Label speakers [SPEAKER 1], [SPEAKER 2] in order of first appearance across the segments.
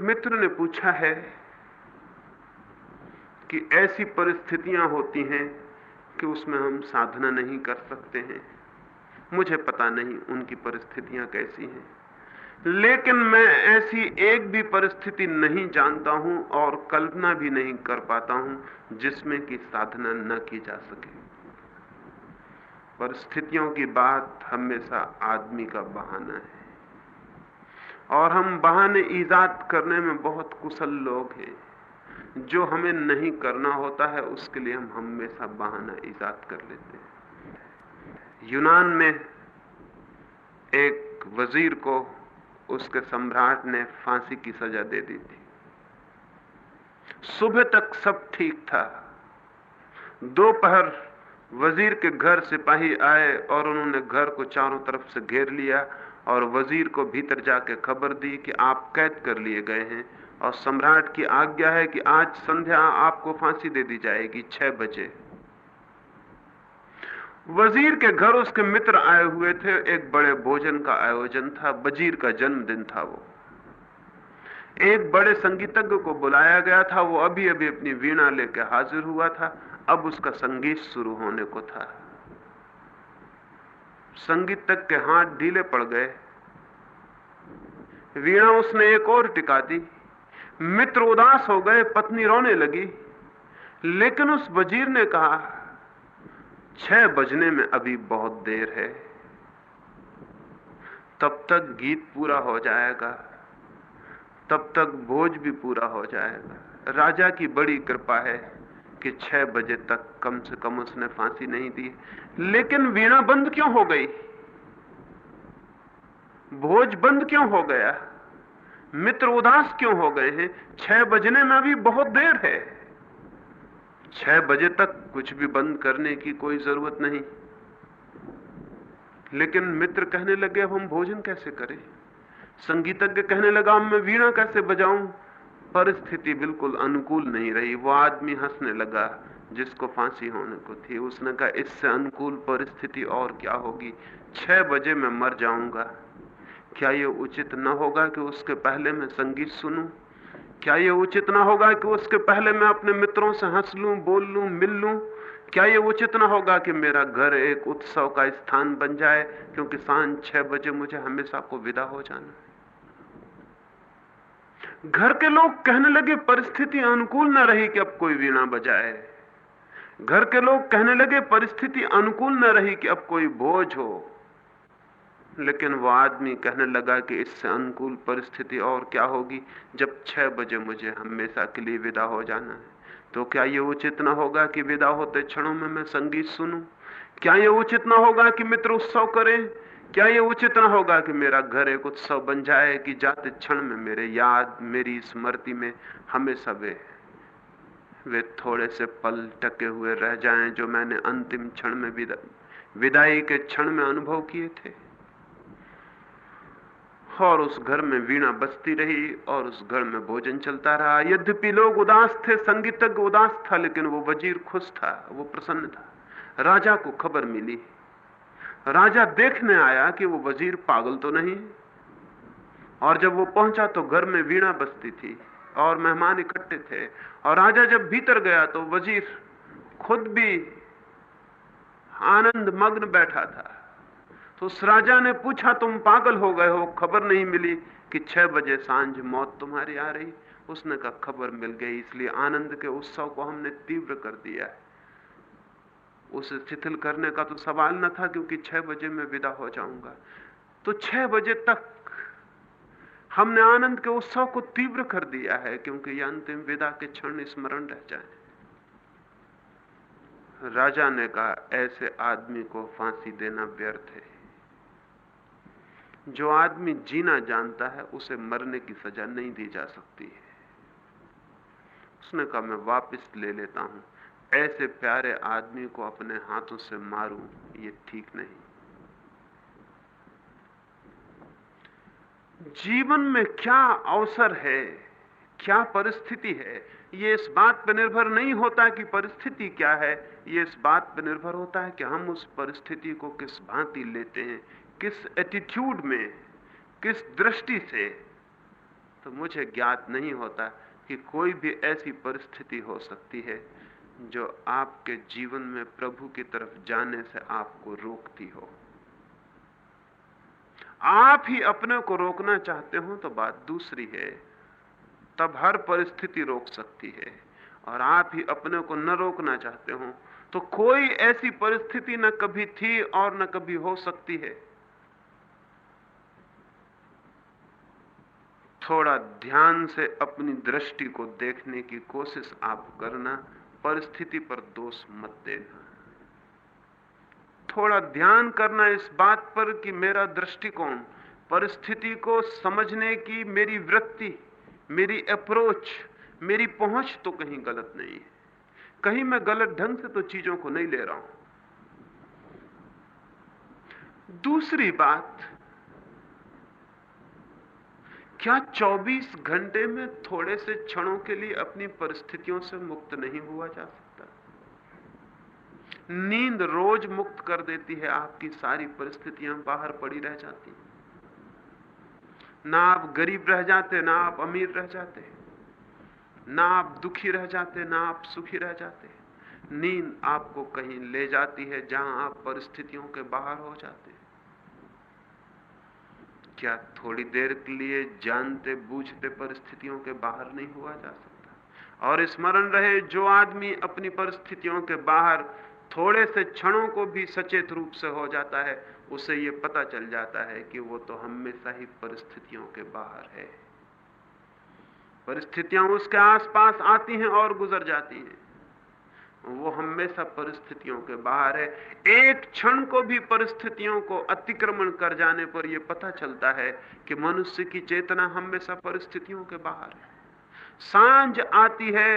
[SPEAKER 1] मित्र ने पूछा है कि ऐसी परिस्थितियां होती हैं कि उसमें हम साधना नहीं कर सकते हैं। मुझे पता नहीं उनकी परिस्थितियां कैसी हैं, लेकिन मैं ऐसी एक भी परिस्थिति नहीं जानता हूं और कल्पना भी नहीं कर पाता हूं जिसमें कि साधना न की जा सके। परिस्थितियों की बात हमेशा आदमी का बहाना है, और हम बहाने ईजाद करने में बहुत कुशल लोग हैं। जो हमें नहीं करना होता है उसके लिए हम हमेशा बहाना ईजाद कर लेते हैं। यूनान में एक वजीर को उसके सम्राट ने फांसी की सजा दे दी थी। सुबह तक सब ठीक था। दोपहर वजीर के घर सिपाही आए और उन्होंने घर को चारों तरफ से घेर लिया और वजीर को भीतर जाके खबर दी कि आप कैद कर लिए गए हैं और सम्राट की आज्ञा है कि आज संध्या आपको फांसी दे दी जाएगी 6 बजे। वजीर के घर उसके मित्र आए हुए थे। एक बड़े भोजन का आयोजन था, वजीर का जन्मदिन था। वो एक बड़े संगीतज्ञ को बुलाया गया था। वो अभी अभी अपनी वीणा लेकर हाजिर हुआ था। अब उसका संगीत शुरू होने को था। संगीतज्ञ के हाथ ढीले पड़ गए। वीणा उसने एक और टिका दी। मित्र उदास हो गए, पत्नी रोने लगी। लेकिन उस वजीर ने कहा, 6 बजने में अभी बहुत देर है, तब तक गीत पूरा हो जाएगा, तब तक भोज भी पूरा हो जाएगा। राजा की बड़ी कृपा है कि 6 बजे तक कम से कम उसने फांसी नहीं दी। लेकिन वीणा बंद क्यों हो गई? भोज बंद क्यों हो गया? मित्र उदास क्यों हो गए हैं? 6 बजने में अभी बहुत देर है। 6 बजे तक कुछ भी बंद करने की कोई जरूरत नहीं। लेकिन मित्र कहने लगे, अब हम भोजन कैसे करें? संगीतज्ञ कहने लगा, मैं वीणा कैसे बजाऊं? परिस्थिति बिल्कुल अनुकूल नहीं रही। वो आदमी हंसने लगा जिसको फांसी होने को थी। उसने कहा, इससे अनुकूल परिस्थिति और क्या होगी? 6 बजे मैं मर जाऊंगा। क्या ये उचित न होगा कि उसके पहले मैं संगीत सुनूं? क्या ये उचित ना होगा कि उसके पहले मैं अपने मित्रों से हंस लूं, बोल लूं, मिल लूं? क्या ये उचित ना होगा कि मेरा घर एक उत्सव का स्थान बन जाए, क्योंकि सांझ 6 बजे मुझे हमेशा को विदा हो जाना है? घर के लोग कहने लगे, परिस्थिति अनुकूल न रही कि अब कोई वीणा बजाए। घर के लोग कहने लगे, परिस्थिति अनुकूल न रही कि अब कोई भोज हो। लेकिन वो आदमी कहने लगा कि इससे अनुकूल परिस्थिति और क्या होगी, जब 6 बजे मुझे हमेशा के लिए विदा हो जाना है। तो क्या ये उचित ना होगा कि विदा होते क्षणों में मैं संगीत सुनूं? क्या ये उचित ना होगा कि मित्र उत्सव करें? क्या ये उचित ना होगा कि मेरा घर एक उत्सव बन जाए, कि जाते क्षण में मेरे याद, मेरी स्मृति में हमेशा वे थोड़े से पल टके हुए रह जाएं जो मैंने अंतिम क्षण में विदाई के क्षण में अनुभव किए थे। और उस घर में वीणा बजती रही और उस घर में भोजन चलता रहा। यद्यपि लोग उदास थे, संगीतज्ञ उदास था, लेकिन वो वजीर खुश था, वो प्रसन्न था। राजा को खबर मिली। राजा देखने आया कि वो वजीर पागल तो नहीं। और जब वो पहुंचा तो घर में वीणा बजती थी और मेहमान इकट्ठे थे। और राजा जब भीतर गया तो वजीर खुद भी आनंद मग्न बैठा था। तो उस राजा ने पूछा, तुम पागल हो गए हो? खबर नहीं मिली कि 6 बजे सांझ मौत तुम्हारी आ रही? उसने कहा, खबर मिल गई, इसलिए आनंद के उत्सव को हमने तीव्र कर दिया है। उसे शिथिल करने का तो सवाल न था, क्योंकि 6 बजे मैं विदा हो जाऊंगा। तो 6 बजे तक हमने आनंद के उत्सव को तीव्र कर दिया है, क्योंकि यह अंतिम विदा के क्षण स्मरण रह जाए। राजा ने कहा, ऐसे आदमी को फांसी देना व्यर्थ है। जो आदमी जीना जानता है उसे मरने की सजा नहीं दी जा सकती है। उसने कहा, मैं वापस ले लेता हूं। ऐसे प्यारे आदमी को अपने हाथों से मारूं, ये ठीक नहीं। जीवन में क्या अवसर है, क्या परिस्थिति है, ये इस बात पर निर्भर नहीं होता कि परिस्थिति क्या है। ये इस बात पर निर्भर होता है कि हम उस परिस्थिति को किस भांति लेते हैं, किस एटीट्यूड में, किस दृष्टि से तो मुझे ज्ञात नहीं होता कि कोई भी ऐसी परिस्थिति हो सकती है जो आपके जीवन में प्रभु की तरफ जाने से आपको रोकती हो। आप ही अपने को रोकना चाहते हो तो बात दूसरी है, तब हर परिस्थिति रोक सकती है। और आप ही अपने को न रोकना चाहते हो तो कोई ऐसी परिस्थिति न कभी थी और न कभी हो सकती है। थोड़ा ध्यान से अपनी दृष्टि को देखने की कोशिश आप करना, परिस्थिति पर दोष मत देना। थोड़ा ध्यान करना इस बात पर कि मेरा दृष्टिकोण, परिस्थिति को समझने की मेरी वृत्ति, मेरी अप्रोच, मेरी पहुंच तो कहीं गलत नहीं है। कहीं मैं गलत ढंग से तो चीजों को नहीं ले रहा हूं। दूसरी बात, क्या 24 घंटे में थोड़े से क्षणों के लिए अपनी परिस्थितियों से मुक्त नहीं हुआ जा सकता? नींद रोज मुक्त कर देती है, आपकी सारी परिस्थितियां बाहर पड़ी रह जाती। ना आप गरीब रह जाते, ना आप अमीर रह जाते, ना आप दुखी रह जाते, ना आप सुखी रह जाते। नींद आपको कहीं ले जाती है जहां आप परिस्थितियों के बाहर हो जाते। क्या थोड़ी देर के लिए जानते बूझते परिस्थितियों के बाहर नहीं हुआ जा सकता? और स्मरण रहे, जो आदमी अपनी परिस्थितियों के बाहर थोड़े से क्षणों को भी सचेत रूप से हो जाता है, उसे यह पता चल जाता है कि वो तो हमेशा ही परिस्थितियों के बाहर है। परिस्थितियां उसके आसपास आती हैं और गुजर जाती हैं, वो हमेशा परिस्थितियों के बाहर है। एक क्षण को भी परिस्थितियों को अतिक्रमण कर जाने पर यह पता चलता है कि मनुष्य की चेतना हमेशा परिस्थितियों के बाहर है। सांझ आती है,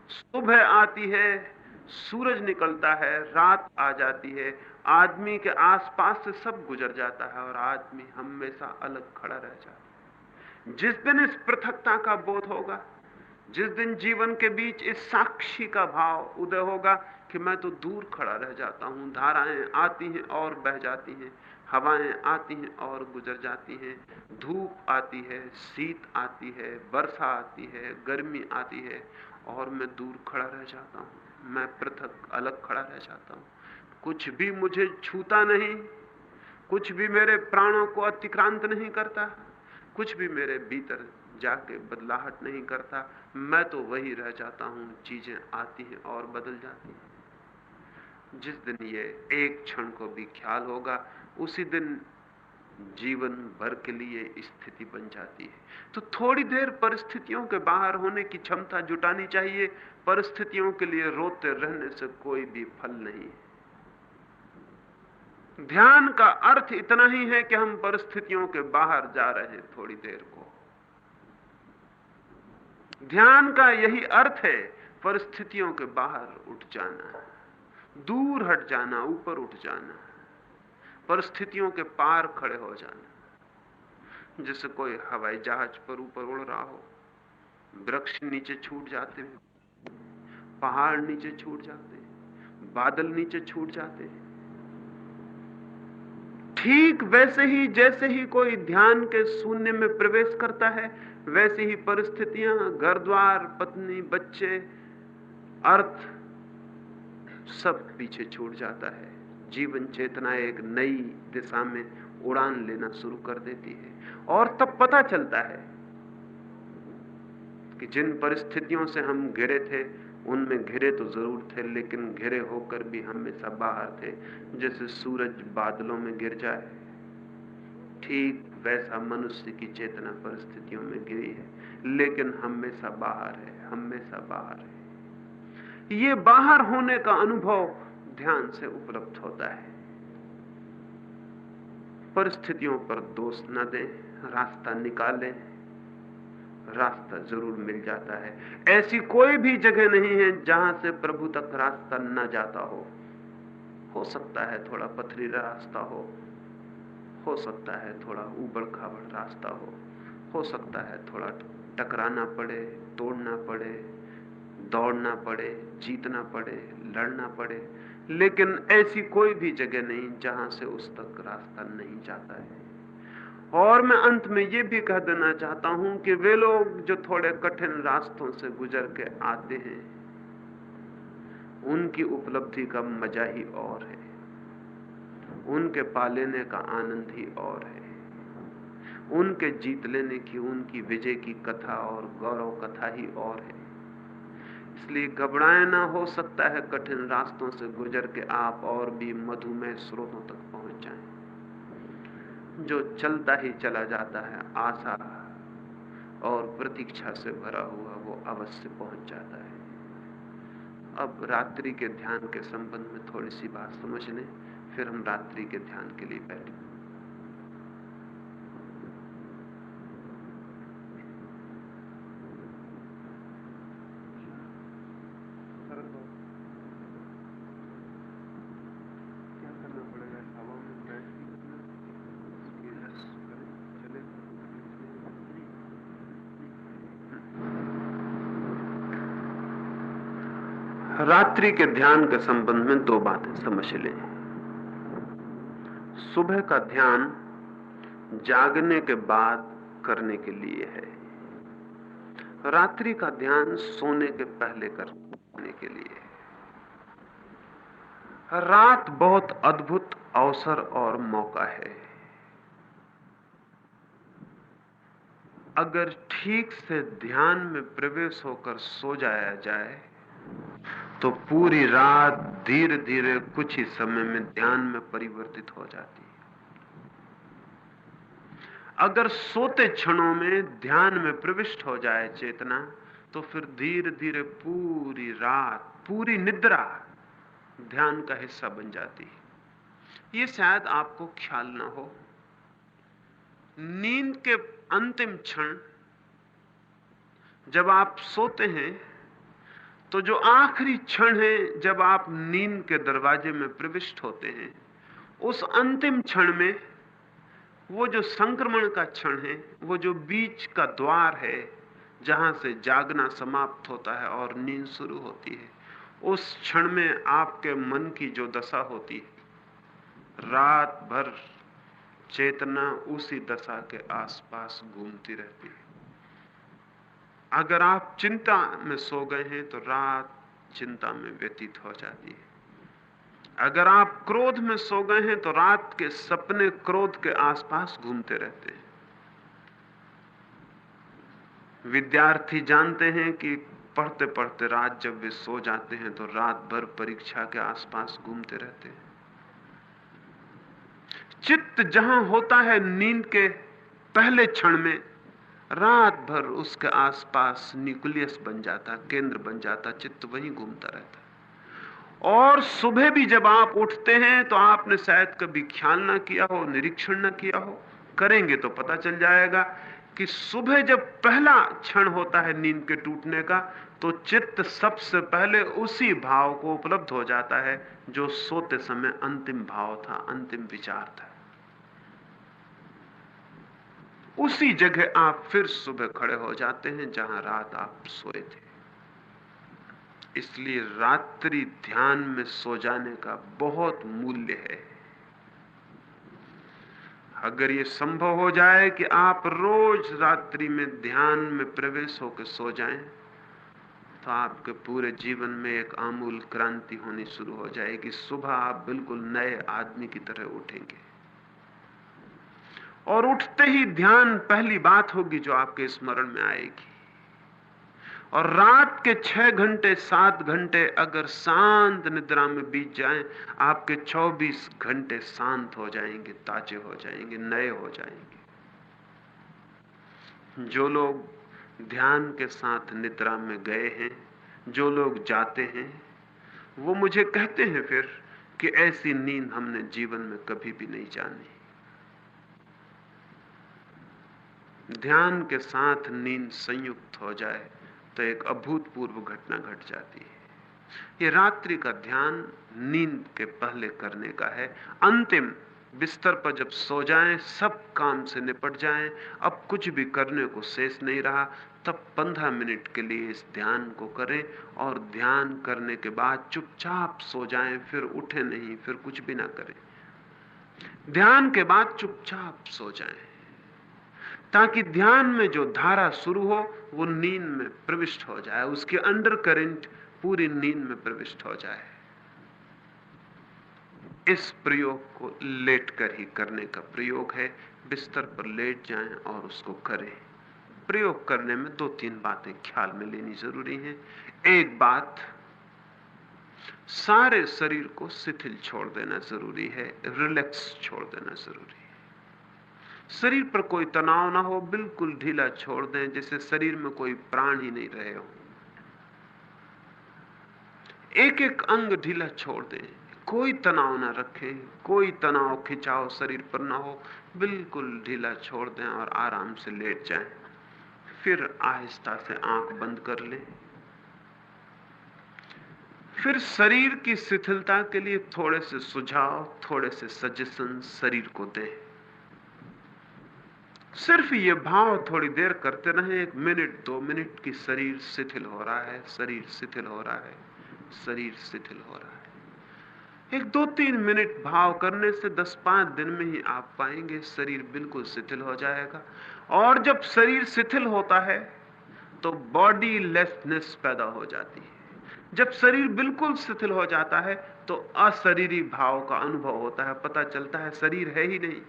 [SPEAKER 1] सुबह आती है, सूरज निकलता है, रात आ जाती है, आदमी के आसपास से सब गुजर जाता है और आदमी हमेशा अलग खड़ा रह जाता है। जिस दिन इस पृथकता का बोध होगा, जिस दिन जीवन के बीच इस साक्षी का भाव उदय होगा कि मैं तो दूर खड़ा रह जाता हूं, धाराएं आती हैं और बह जाती हैं, हवाएं आती हैं और गुजर जाती हैं, धूप आती है, शीत आती है, वर्षा आती है, गर्मी आती है, और मैं दूर खड़ा रह जाता हूं, मैं पृथक अलग खड़ा रह जाता हूं। कुछ भी मुझे छूता नहीं, कुछ भी मेरे प्राणों को अतिक्रांत नहीं करता, कुछ भी मेरे भीतर जाके बदलाहट नहीं करता। मैं तो वही रह जाता हूं, चीजें आती हैं और बदल जाती हैं। जिस दिन ये एक क्षण को भी ख्याल होगा, उसी दिन जीवन भर के लिए स्थिति बन जाती है। तो थोड़ी देर परिस्थितियों के बाहर होने की क्षमता जुटानी चाहिए। परिस्थितियों के लिए रोते रहने से कोई भी फल नहीं। ध्यान का अर्थ इतना ही है कि हम परिस्थितियों के बाहर जा रहे हैं थोड़ी देर को। ध्यान का यही अर्थ है, परिस्थितियों के बाहर उठ जाना, दूर हट जाना, ऊपर उठ जाना, परिस्थितियों के पार खड़े हो जाना। जैसे कोई हवाई जहाज पर ऊपर उड़ रहा हो, वृक्ष नीचे छूट जाते हैं, पहाड़ नीचे छूट जाते हैं, बादल नीचे छूट जाते हैं। ठीक वैसे ही जैसे ही कोई ध्यान के शून्य में प्रवेश करता है, वैसे ही परिस्थितियां, घर द्वार, पत्नी, बच्चे, अर्थ सब पीछे छूट जाता है। जीवन चेतना एक नई दिशा में उड़ान लेना शुरू कर देती है। और तब पता चलता है कि जिन परिस्थितियों से हम घिरे थे, उनमें घिरे तो जरूर थे, लेकिन घिरे होकर भी हमेशा बाहर थे। जैसे सूरज बादलों में गिर जाए, ठीक वैसा मनुष्य की चेतना परिस्थितियों में गिरी है, लेकिन हमेशा बाहर है, हमेशा बाहर है। ये बाहर होने का अनुभव ध्यान से उपलब्ध होता है। परिस्थितियों पर दोष न दें, रास्ता निकालें, रास्ता जरूर मिल जाता है। ऐसी कोई भी जगह नहीं है जहां से प्रभु तक रास्ता न जाता हो सकता है थोड़ा पथरीला रास्ता हो सकता है थोड़ा ऊबड़ खाबड़ रास्ता हो सकता है थोड़ा टकराना पड़े, तोड़ना पड़े, दौड़ना पड़े, जीतना पड़े, लड़ना पड़े, लेकिन ऐसी कोई भी जगह नहीं जहां से उस तक रास्ता नहीं जाता है। और मैं अंत में ये भी कह देना चाहता हूं कि वे लोग जो थोड़े कठिन रास्तों से गुजर के आते हैं, उनकी उपलब्धि का मजा ही और है, उनके पा लेने का आनंद ही और है, उनके जीत लेने की, उनकी विजय की कथा और गौरव कथा ही और है। इसलिए घबराए ना, हो सकता है कठिन रास्तों से गुजर के आप और भी मधुमेह स्रोतों तक पहुंच जाएं। जो चलता ही चला जाता है, आशा और प्रतीक्षा से भरा हुआ, वो अवश्य पहुंच जाता है। अब रात्रि के ध्यान के संबंध में थोड़ी सी बात समझ लें, फिर हम रात्रि के ध्यान के लिए बैठें। रात्रि के ध्यान के संबंध में दो बातें समझ लें। सुबह का ध्यान जागने के बाद करने के लिए है, रात्रि का ध्यान सोने के पहले करने के लिए है। रात बहुत अद्भुत अवसर और मौका है। अगर ठीक से ध्यान में प्रवेश होकर सो जाया जाए तो पूरी रात धीरे धीरे कुछ ही समय में ध्यान में परिवर्तित हो जाती है। अगर सोते क्षणों में ध्यान में प्रविष्ट हो जाए चेतना, तो फिर धीरे धीरे पूरी रात, पूरी निद्रा ध्यान का हिस्सा बन जाती है। ये शायद आपको ख्याल ना हो, नींद के अंतिम क्षण जब आप सोते हैं, तो जो आखिरी क्षण है जब आप नींद के दरवाजे में प्रविष्ट होते हैं, उस अंतिम क्षण में वो जो संक्रमण का क्षण है, वो जो बीच का द्वार है जहां से जागना समाप्त होता है और नींद शुरू होती है, उस क्षण में आपके मन की जो दशा होती है, रात भर चेतना उसी दशा के आसपास घूमती रहती है। अगर आप चिंता में सो गए हैं तो रात चिंता में व्यतीत हो जाती है। अगर आप क्रोध में सो गए हैं तो रात के सपने क्रोध के आसपास घूमते रहते हैं। विद्यार्थी जानते हैं कि पढ़ते पढ़ते रात जब वे सो जाते हैं तो रात भर परीक्षा के आसपास घूमते रहते हैं। चित्त जहां होता है नींद के पहले क्षण में, रात भर उसके आसपास न्यूक्लियस बन जाता, केंद्र बन जाता, चित्त वहीं घूमता रहता। और सुबह भी जब आप उठते हैं तो आपने शायद कभी ख्याल ना किया हो, निरीक्षण ना किया हो, करेंगे तो पता चल जाएगा कि सुबह जब पहला क्षण होता है नींद के टूटने का, तो चित्त सबसे पहले उसी भाव को उपलब्ध हो जाता है जो सोते समय अंतिम भाव था, अंतिम विचार था। उसी जगह आप फिर सुबह खड़े हो जाते हैं जहां रात आप सोए थे। इसलिए रात्रि ध्यान में सो जाने का बहुत मूल्य है। अगर ये संभव हो जाए कि आप रोज रात्रि में ध्यान में प्रवेश होकर सो जाएं, तो आपके पूरे जीवन में एक आमूल क्रांति होनी शुरू हो जाएगी। सुबह आप बिल्कुल नए आदमी की तरह उठेंगे, और उठते ही ध्यान पहली बात होगी जो आपके स्मरण में आएगी। और रात के 6 घंटे 7 घंटे अगर शांत निद्रा में बीत जाएं, आपके 24 घंटे शांत हो जाएंगे, ताजे हो जाएंगे, नए हो जाएंगे। जो लोग ध्यान के साथ निद्रा में गए हैं, जो लोग जाते हैं, वो मुझे कहते हैं फिर कि ऐसी नींद हमने जीवन में कभी भी नहीं जानी। ध्यान के साथ नींद संयुक्त हो जाए तो एक अभूतपूर्व घटना घट जाती है। ये रात्रि का ध्यान नींद के पहले करने का है। अंतिम बिस्तर पर जब सो जाएं, सब काम से निपट जाएं, अब कुछ भी करने को शेष नहीं रहा, तब 15 मिनट के लिए इस ध्यान को करें, और ध्यान करने के बाद चुपचाप सो जाएं, फिर उठे नहीं, फिर कुछ भी ना करें। ध्यान के बाद चुपचाप सो जाएं। ताकि ध्यान में जो धारा शुरू हो वो नींद में प्रविष्ट हो जाए, उसके अंडर करंट पूरी नींद में प्रविष्ट हो जाए। इस प्रयोग को लेट कर ही करने का प्रयोग है। बिस्तर पर लेट जाएं और उसको करें। प्रयोग करने में 2-3 बातें ख्याल में लेनी जरूरी हैं। एक बात, सारे शरीर को शिथिल छोड़ देना जरूरी है, रिलैक्स छोड़ देना जरूरी है। शरीर पर कोई तनाव ना हो, बिल्कुल ढीला छोड़ दें, जैसे शरीर में कोई प्राण ही नहीं रहे हो। एक एक अंग ढीला छोड़ दें, कोई तनाव ना रखें, कोई तनाव खिंचाव शरीर पर ना हो, बिल्कुल ढीला छोड़ दें और आराम से लेट जाएं। फिर आहिस्ता से आंख बंद कर लें। फिर शरीर की शिथिलता के लिए थोड़े से सुझाव, थोड़े से सजेशन शरीर को दें। सिर्फ ये भाव थोड़ी देर करते रहें, 1 मिनट 2 मिनट की शरीर शिथिल हो रहा है, शरीर शिथिल हो रहा है, शरीर शिथिल हो रहा है। 1-2-3 मिनट भाव करने से 10-5 दिन में ही आप पाएंगे शरीर बिल्कुल शिथिल हो जाएगा। और जब शरीर शिथिल होता है तो बॉडी लेसनेस पैदा हो जाती है। जब शरीर बिल्कुल शिथिल हो जाता है तो अशरीरी भाव का अनुभव होता है, पता चलता है शरीर है ही नहीं।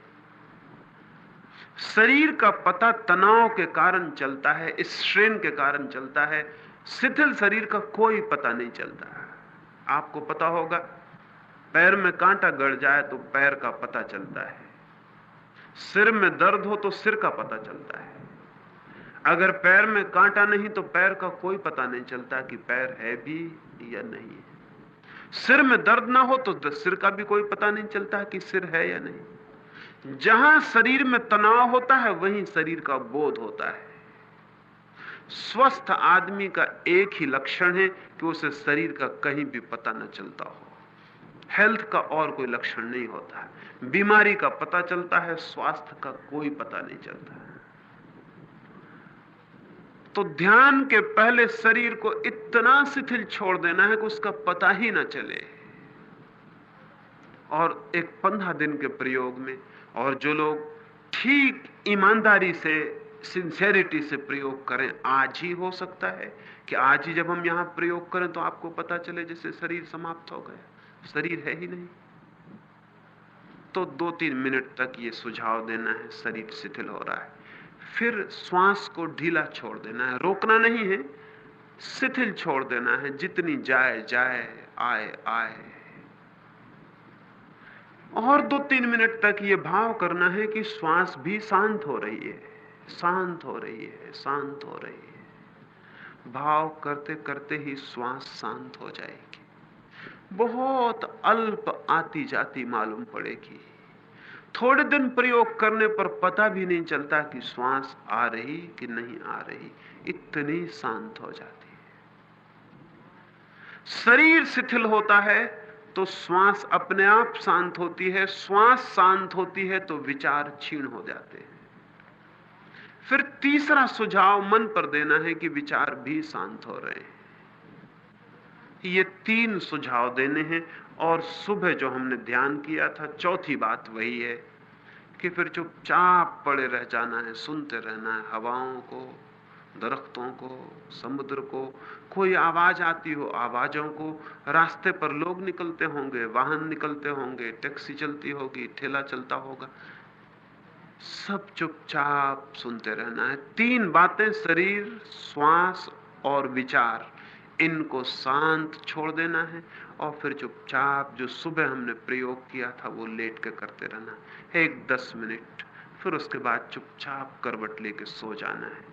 [SPEAKER 1] शरीर का पता तनाव के कारण चलता है, स्ट्रेन के कारण चलता है। शिथिल शरीर का कोई पता नहीं चलता। आपको पता होगा, पैर में कांटा गड़ जाए तो पैर का पता चलता है, सिर में दर्द हो तो सिर का पता चलता है। अगर पैर में कांटा नहीं तो पैर का कोई पता नहीं चलता कि पैर है भी या नहीं है। सिर में दर्द ना हो तो सिर का भी कोई पता नहीं चलता कि सिर है या नहीं। जहां शरीर में तनाव होता है वहीं शरीर का बोध होता है। स्वस्थ आदमी का एक ही लक्षण है कि उसे शरीर का कहीं भी पता न चलता हो। हेल्थ का और कोई लक्षण नहीं होता है। बीमारी का पता चलता है, स्वास्थ्य का कोई पता नहीं चलता है। तो ध्यान के पहले शरीर को इतना शिथिल छोड़ देना है कि उसका पता ही ना चले। और एक 15 दिन के प्रयोग में, और जो लोग ठीक ईमानदारी से, सिंसेरिटी से प्रयोग करें, आज ही हो सकता है कि आज ही जब हम यहां प्रयोग करें तो आपको पता चले जैसे शरीर समाप्त हो गया, शरीर है ही नहीं। तो 2-3 मिनट तक ये सुझाव देना है, शरीर शिथिल हो रहा है। फिर श्वास को ढीला छोड़ देना है, रोकना नहीं है, शिथिल छोड़ देना है। जितनी जाए जाए, आए आए। और 2-3 मिनट तक ये भाव करना है कि श्वास भी शांत हो रही है, शांत हो रही है, शांत हो रही है। भाव करते करते ही श्वास शांत हो जाएगी। बहुत अल्प आती जाती मालूम पड़ेगी। थोड़े दिन प्रयोग करने पर पता भी नहीं चलता कि श्वास आ रही कि नहीं आ रही, इतनी शांत हो जाती है। शरीर शिथिल होता है तो श्वास अपने आप शांत होती है। श्वास शांत होती है तो विचार क्षीण हो जाते हैं। फिर तीसरा सुझाव मन पर देना है कि विचार भी शांत हो रहे हैं। ये 3 सुझाव देने हैं। और सुबह जो हमने ध्यान किया था, चौथी बात वही है कि फिर चुपचाप पड़े रह जाना है, सुनते रहना है हवाओं को, दरख्तों को, समुद्र को। कोई आवाज आती हो, आवाजों को। रास्ते पर लोग निकलते होंगे, वाहन निकलते होंगे, टैक्सी चलती होगी, ठेला चलता होगा, सब चुपचाप सुनते रहना है। 3 बातें, शरीर, श्वास और विचार, इनको शांत छोड़ देना है। और फिर चुपचाप जो सुबह हमने प्रयोग किया था वो लेट के करते रहना है, 1-10 मिनट। फिर उसके बाद चुपचाप करवट लेके सो जाना है।